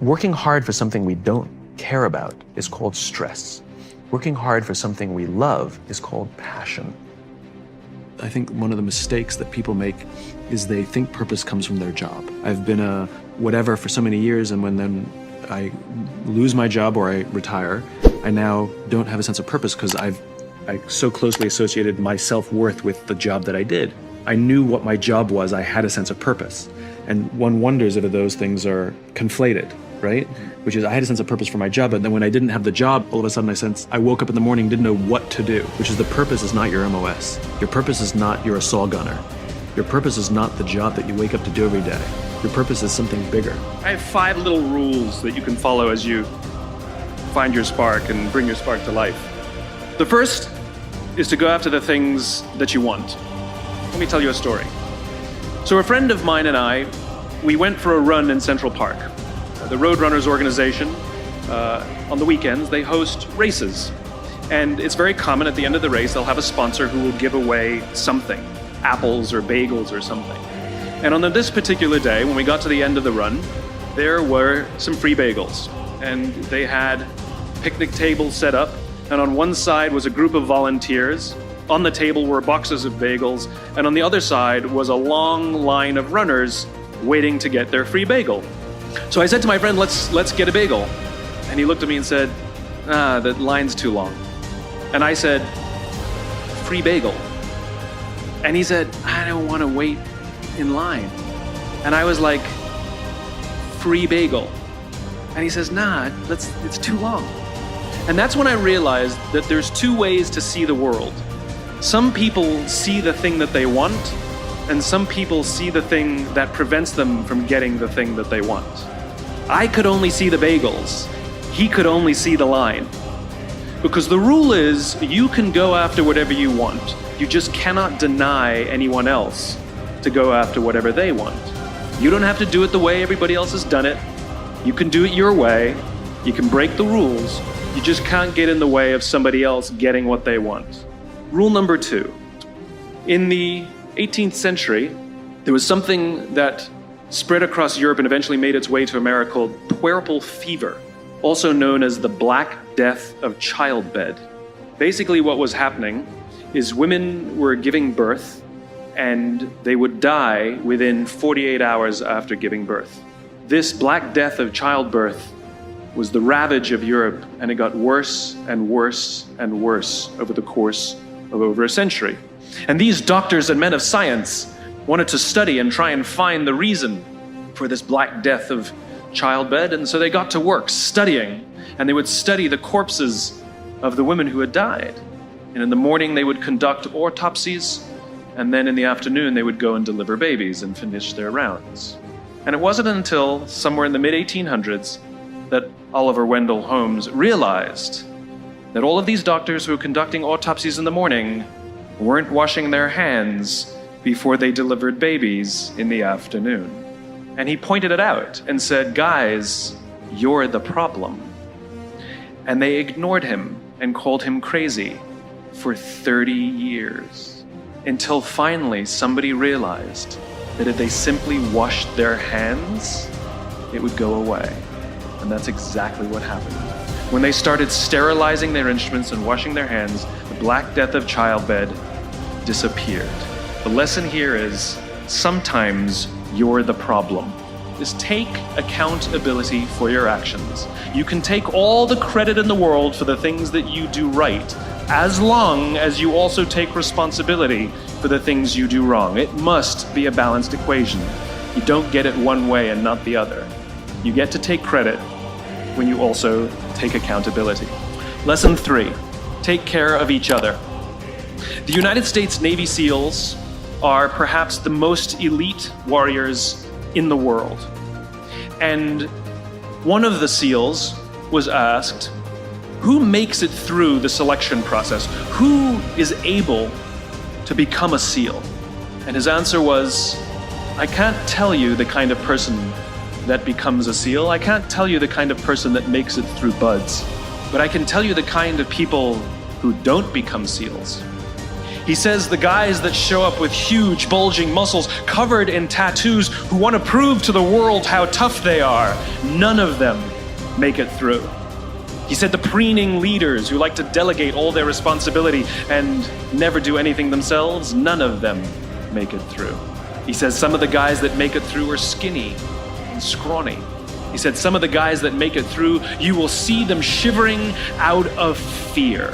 Working hard for something we don't care about is called stress. Working hard for something we love is called passion. I think one of the mistakes that people make is they think purpose comes from their job. I've been a whatever for so many years, and when then I lose my job or I retire, I now don't have a sense of purpose because I so closely associated my self-worth with the job that I did. I knew what my job was. I had a sense of purpose. And one wonders if those things are conflated, right? Which is I had a sense of purpose for my job, but then when I didn't have the job, all of a sudden I woke up in the morning, didn't know what to do, which is the purpose is not your MOS. Your purpose is not you're a saw gunner. Your purpose is not the job that you wake up to do every day. Your purpose is something bigger. I have 5 little rules that you can follow as you find your spark and bring your spark to life. The first is to go after the things that you want. Let me tell you a story. So a friend of mine and I, we went for a run in Central Park. The Roadrunners organization, on the weekends, they host races. And it's very common at the end of the race, they'll have a sponsor who will give away something, apples or bagels or something. And on this particular day, when we got to the end of the run, there were some free bagels. And they had picnic tables set up, and on one side was a group of volunteers. On the table were boxes of bagels, and on the other side was a long line of runners waiting to get their free bagel. So I said to my friend, let's get a bagel. And he looked at me and said, the line's too long. And I said, free bagel. And he said, I don't want to wait in line. And I was like, free bagel. And he says, nah, it's too long. And that's when I realized that there's 2 ways to see the world. Some people see the thing that they want, and some people see the thing that prevents them from getting the thing that they want. I could only see the bagels. He could only see the line. Because the rule is, you can go after whatever you want. You just cannot deny anyone else to go after whatever they want. You don't have to do it the way everybody else has done it. You can do it your way. You can break the rules. You just can't get in the way of somebody else getting what they want. Rule number 2. In the 18th century, there was something that spread across Europe and eventually made its way to America called puerperal fever, also known as the Black Death of childbed. Basically what was happening is women were giving birth and they would die within 48 hours after giving birth. This Black Death of childbirth was the ravage of Europe, and it got worse and worse and worse over the course of over a century. And these doctors and men of science wanted to study and try and find the reason for this Black Death of childbed, and so they got to work studying, and they would study the corpses of the women who had died. And in the morning they would conduct autopsies, and then in the afternoon they would go and deliver babies and finish their rounds. And it wasn't until somewhere in the mid-1800s that Oliver Wendell Holmes realized that all of these doctors who were conducting autopsies in the morning weren't washing their hands before they delivered babies in the afternoon. And he pointed it out and said, guys, you're the problem. And they ignored him and called him crazy for 30 years, until finally somebody realized that if they simply washed their hands, it would go away. And that's exactly what happened. When they started sterilizing their instruments and washing their hands, the Black Death of childbed disappeared. The lesson here is, sometimes you're the problem. Is take accountability for your actions. You can take all the credit in the world for the things that you do right, as long as you also take responsibility for the things you do wrong. It must be a balanced equation. You don't get it one way and not the other. You get to take credit when you also take accountability. Lesson 3, take care of each other. The United States Navy SEALs are perhaps the most elite warriors in the world. And one of the SEALs was asked, who makes it through the selection process? Who is able to become a SEAL? And his answer was, I can't tell you the kind of person that becomes a SEAL. I can't tell you the kind of person that makes it through BUD/S, but I can tell you the kind of people who don't become SEALs. He says the guys that show up with huge, bulging muscles covered in tattoos who want to prove to the world how tough they are, none of them make it through. He said the preening leaders who like to delegate all their responsibility and never do anything themselves, none of them make it through. He says some of the guys that make it through are skinny and scrawny. He said some of the guys that make it through, you will see them shivering out of fear.